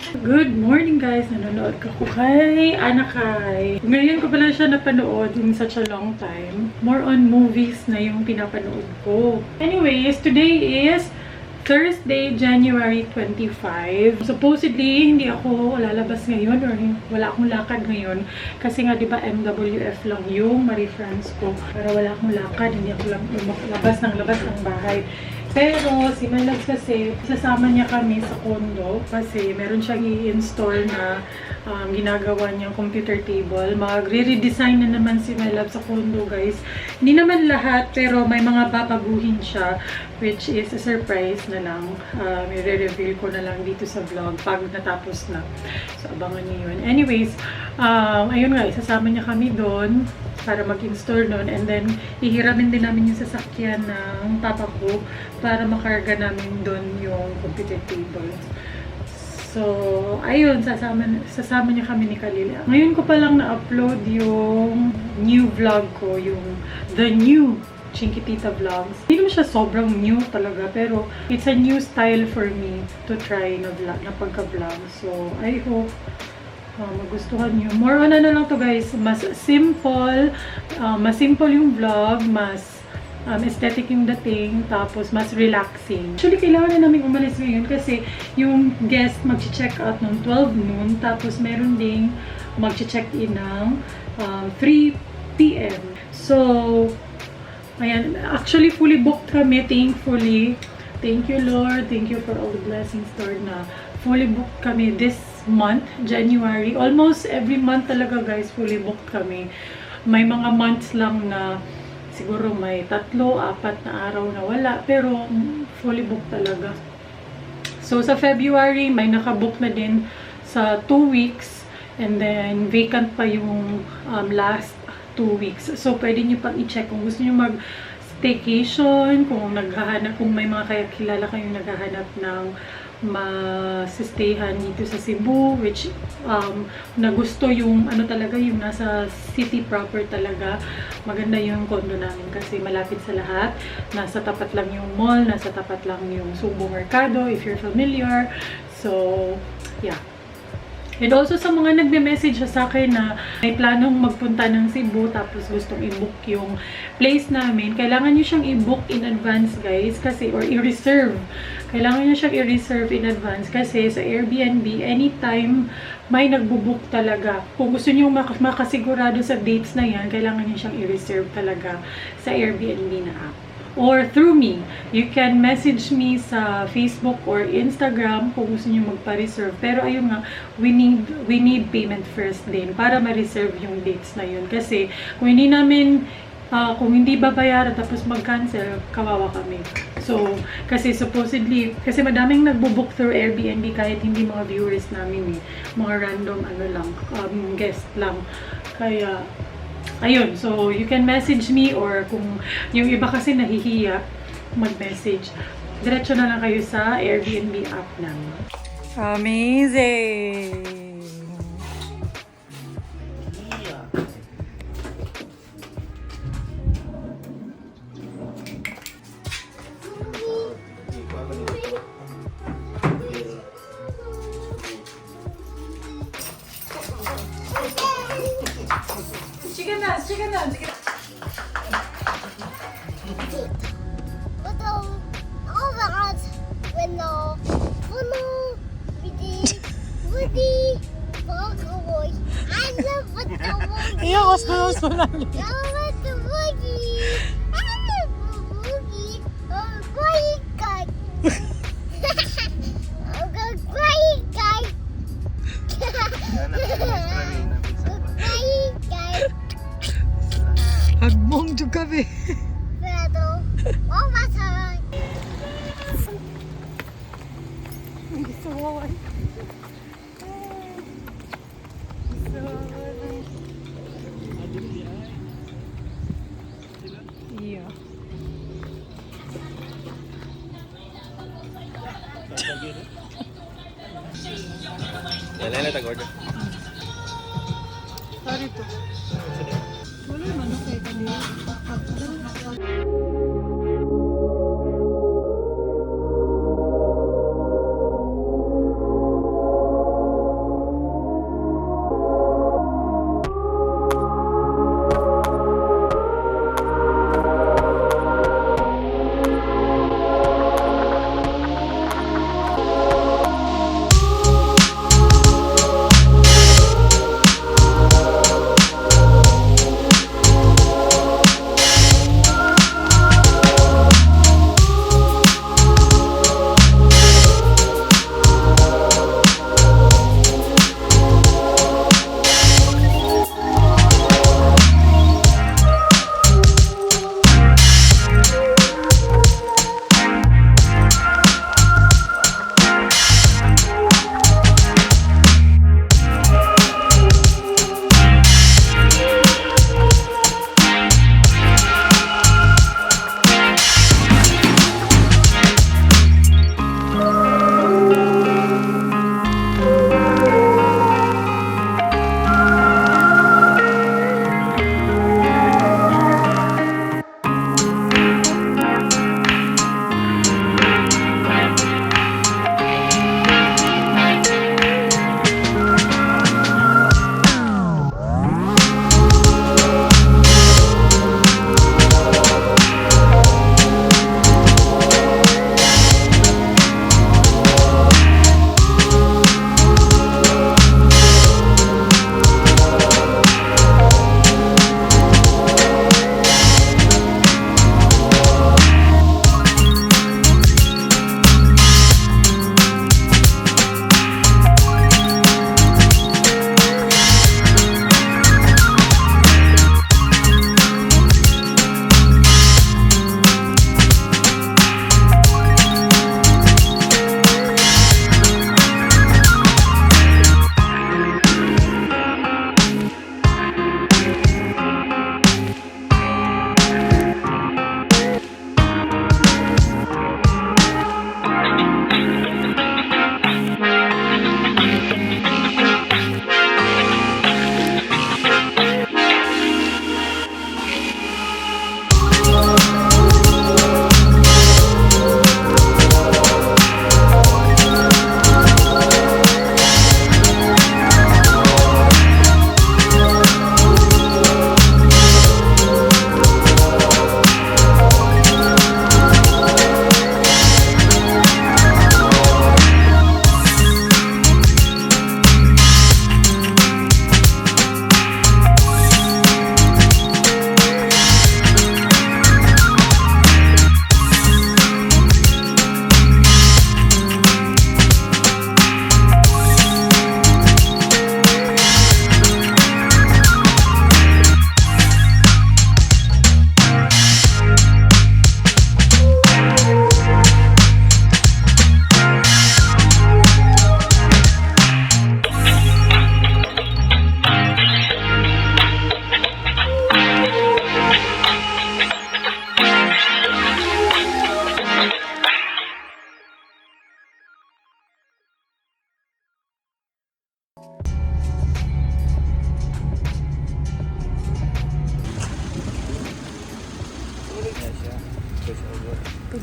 Good morning guys! Nanonood ko kay Anakay. Ngayon ko pala siya napanood in such a long time. More on movies na yung pinapanood ko. Anyways, today is Thursday, January 25. Supposedly, hindi ako lalabas ngayon or wala akong lakad ngayon. Kasi nga, di ba, MWF lang yung Marie France ko. Pero wala akong lakad, hindi ako labas ng bahay. Pero si Melags kasi, sasama niya kami sa condo kasi meron siyang i-install na ginagawa niyang computer table. Magre-redesign na naman si Melags sa condo, guys. Hindi naman lahat, pero may mga babaguhin siya, which is a surprise na lang. I-reveal ko na lang dito sa vlog pag natapos na. So, abangan niyo yun. Anyways, ayun guys, sasama niya kami doon para mag-install doon, and then ihiramin din namin yung sasakyan ng papa ko para makarga namin doon yung computer table. So, ayun, sasama niya kami ni Kalila. Ngayon ko palang na-upload yung new vlog ko, yung the new Chinkitita Vlogs. Hindi naman siya sobrang new talaga, pero it's a new style for me to try na pagka-vlog. So, I hope magustuhan nyo. More on ano lang to guys, mas simple yung vlog, mas aesthetic yung dating, tapos mas relaxing. Actually, kailangan na namin umalis ngayon kasi yung guest mag-check out ng 12 noon, tapos meron ding mag-check in ng 3 p.m. So, ayan, actually fully booked kami, thankfully. Thank you Lord, thank you for all the blessings Lord, na fully booked kami this month, January. Almost every month talaga guys, fully booked kami. May mga months lang na siguro may 3-4 na araw na wala, pero fully booked talaga. So sa February, may nakabook na din sa 2 weeks, and then vacant pa yung last 2 weeks. So pwede nyo pang i-check kung gusto nyo mag-staycation, kung may mga kilala kayong naghahanap ng ma-stayhan dito sa Cebu, which na gusto yung ano talaga, yung nasa city proper talaga. Maganda yung condo namin kasi malapit sa lahat. Nasa tapat lang yung mall, nasa tapat lang yung Subo Mercado, if you're familiar. So, yeah. And also sa mga nagme-message sa akin na may planong magpunta ng Cebu tapos gustong i-book yung place namin, kailangan nyo siyang i-book in advance guys, kasi, or i-reserve. Kailangan nyo siyang i-reserve in advance kasi sa Airbnb, anytime may nagbo-book talaga. Kung gusto nyo makasigurado sa dates na yan, kailangan nyo siyang i-reserve talaga sa Airbnb na app. Or through me. You can message me sa Facebook or Instagram kung gusto niyo magpa-reserve. Pero ayun nga, we need payment first din para ma-reserve yung dates na yun. Kasi kung hindi babayaran tapos mag-cancel, kawawa kami. So, kasi supposedly, kasi madaming nagbo-book through Airbnb kahit hindi mga viewers namin eh. Mga random guest lang. Kaya ayun, so you can message me, or kung yung iba kasi nahihiya mag-message, diretso na lang kayo sa Airbnb app namin. Amazing! Chicken dance. Iya, was mo lang. Hagbong juga be. Pero, masarap. Gusto mo ay. Iya. Lele tag order. Sorry to. Wala man okay kanina.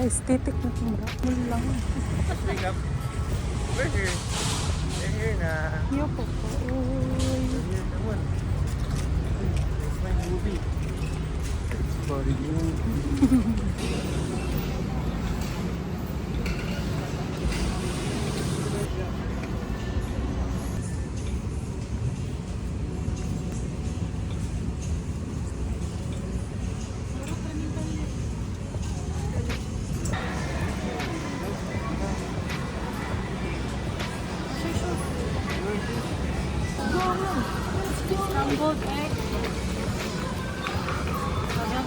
Aesthetic na itong bra. Lang. Wake up. We're here. We're here na. Yoko po. We're here naman. It's my movie. Sorry, Scrambled egg.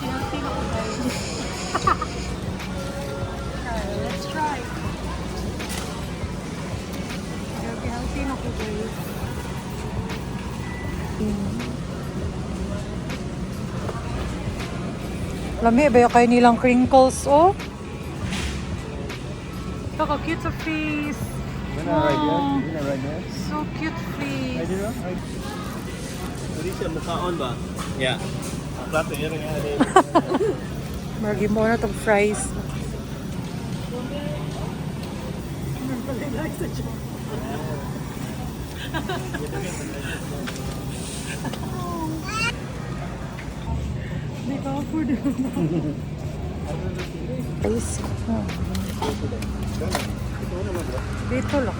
Healthy na ko guys. Let's try. Healthy na ko guys. Lami, ba kayo nilang crinkles, oh? Kaka-cute sa face. Gonna ride yan? So cute face. Ay, di ba? Hindi siya mukhaon ba? Yeah. Plato yun nga rin. Margi mo na itong fries. May ka-afford Ice. Dito lang.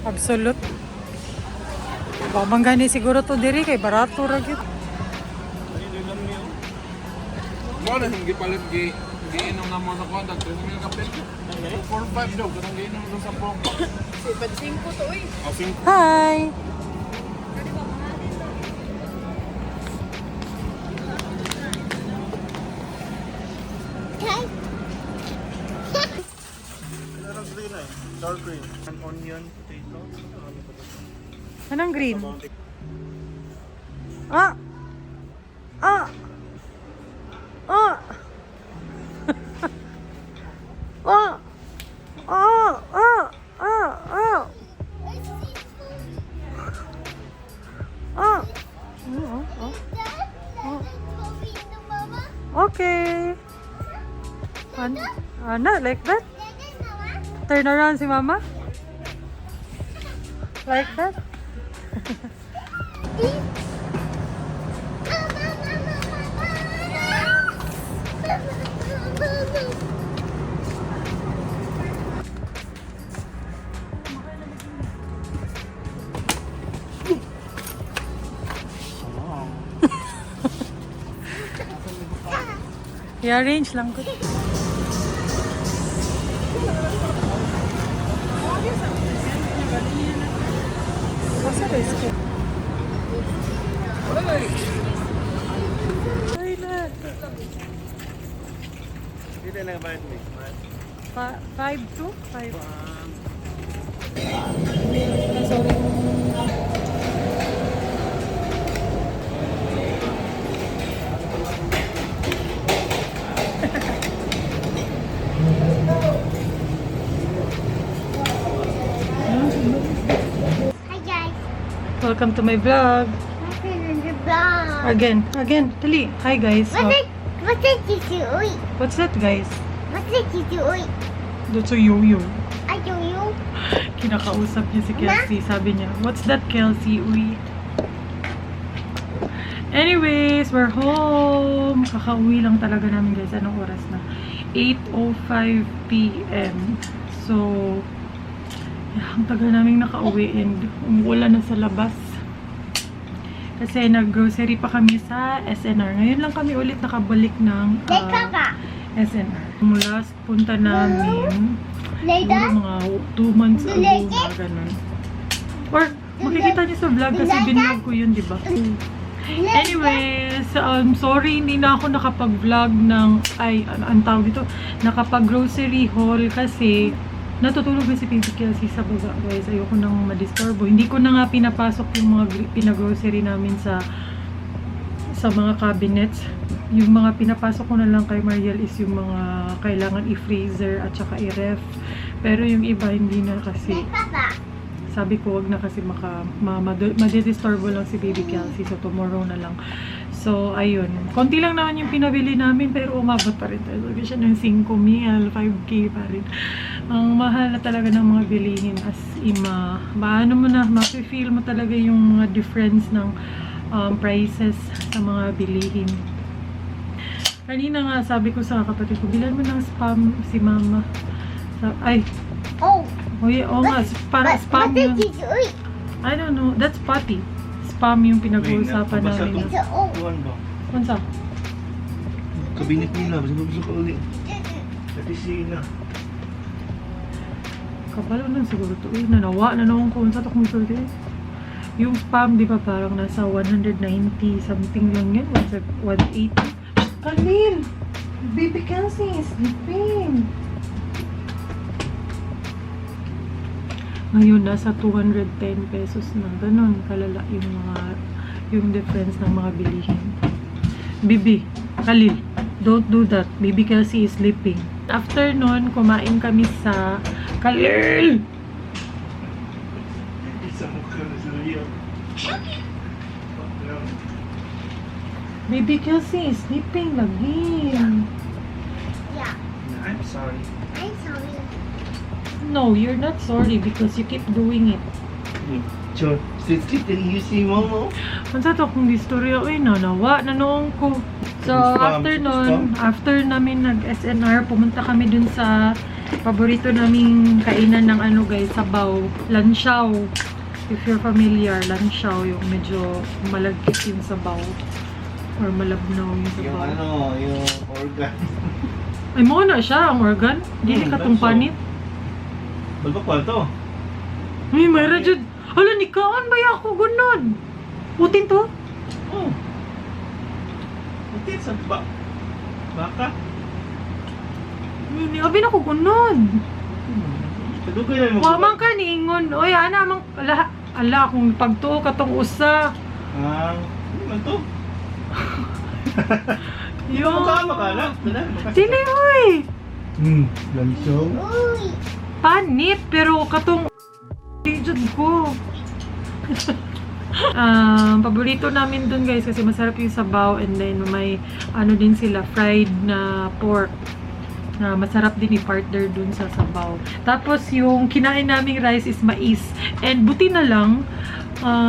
Absolute. Babang gani siguro to diri kay barato ra gyud. Mo na hindi palit giinom na mo sa kwadag, 3,000 ka peso. 4-5 daw, kanang giinom doon sa pong. Hi. Okay. Anong green ay? Dark green. An onion, potato. Anong green? Ah. Ah. Ah. Ah. Ah. Ah. Ah. Ah. Ah. Okay. Ana, like that? Turn around si mama. Like that? I-arrange lang ko. What's up, is it? Ay na. Dito na ba ito? 5 to 5. Hi guys. Welcome to my vlog. Again, dali. Hi guys. What's it you eat? What's that guys? What's it you eat? That's a yo-yo. I do you. Kinakausap niya si Kelsey. Sabi niya, what's that Kelsey? Uy. Anyways, we're home. Kakauwi lang talaga namin guys. Anong oras na? 8:05 p.m. So, ang tagal namin nakauwi and umuulan na sa labas. Kasi nag-grocery pa kami sa SNR. Ngayon lang kami ulit nakabalik ng SNR. Mula sa punta namin, siguro mga 2 months ago, mga ganun. Or, makikita niyo sa vlog kasi binvlog ko yun, di ba? Anyways, sorry, hindi na ako nakapag-vlog ng, ang tawag dito, nakapag-grocery haul kasi natutulog na si Baby Kelsey sa baba, guys. Ayoko nang madisturbo. Hindi ko na nga pinapasok yung mga pinag-grocery namin sa mga cabinets. Yung mga pinapasok ko na lang kay Mariel is yung mga kailangan i-freezer at saka i-ref. Pero yung iba hindi na kasi sabi ko wag na kasi madidisturbo lang si Baby Kelsey, so tomorrow na lang. So, ayun. Konti lang naman yung pinabili namin, pero umabot pa rin tayo. Sabi siya ng 5,000, 5K pa rin. Ang mahal na talaga ng mga bilihin, as maano mo na, mafe-feel mo talaga yung mga difference ng prices sa mga bilihin. Kanina nga, sabi ko sa kapatid ko, bilan mo ng spam si mama. Ay, Oh. nga, para spam What's yun. it? Uy. I don't know, that's potty. Spam yung pinag-uusapan namin. It's oh. Kuhan ba? Kunsa? Kabinet nila, basta pa ulit. Natisi na. Kapalo lang siguro to. Nanawa na naman ko. Sa to kung sulti. Yung spam, di ba, parang nasa 190 something lang yan. 180. Kalil! Baby Kelsey is sleeping. Ngayon, nasa 210 pesos na. Ganon, kalala yung difference ng mga bilihin. Bibi, Khalil, don't do that. Baby Kelsey is sleeping. After nun, kumain kami sa Khalil! Isa mukha na sa Rio. Baby Kelsey is sleeping lagi. Yeah. I'm sorry. I'm sorry. No, you're not sorry because you keep doing it. Sure. Sit and you see Momo. Kung sa to kung istorya, nanawa na noong ko. So, Spam, after spam. nun, after namin nag-SNR, pumunta kami dun sa paborito naming kainan ng ano guys, sabaw, lansiaw. If you're familiar, lansiaw, yung medyo malagkit yung sabaw. Or malabnaw yung Yung sabaw. yung organ. Ay, mo na siya, ang organ. Hindi katong lansiaw. panit. Balbak pa to. Ay, mayroon dyan. Hala, nikaon ba ako gunon? Putin to? Oh. Buti sa baka. Hindi, abi na ko gunon. Kadugay na mo. Wamang ka niingon. Oy, ana, mang, ala, kung pagtuo katong usa. Ano man to? Yo. Mukha makala. Dili, oy. Lansaw. Uy. Panit, pero katong jud ko. Paborito namin dun guys kasi masarap yung sabaw and then may ano din sila fried na pork na masarap din i-partner dun sa sabaw. Tapos yung kinain naming rice is mais and buti na lang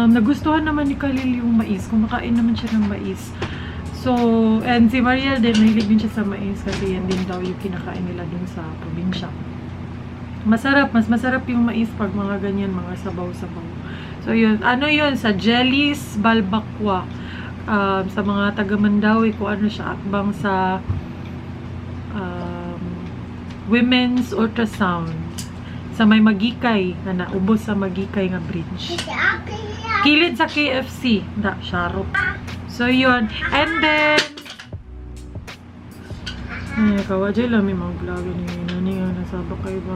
nagustuhan naman ni Khalil yung mais. Kumakain naman siya ng mais. So, and si Mariel din mahilig din siya sa mais kasi yan din daw yung kinakain nila dun sa probinsya. Masarap, mas masarap yung mais pag mga ganyan, mga sabaw-sabaw. So yun, ano yun, sa Jelly's Balbakwa. Sa mga taga Mandawi, kung ano siya, akbang sa Women's Ultrasound. Sa may Magikay, na naubos sa Magikay nga bridge. Kilid sa KFC. Sharot. So yun, and then kawa dyan lang may mga vlog ni nani nga nasabak kayo ba?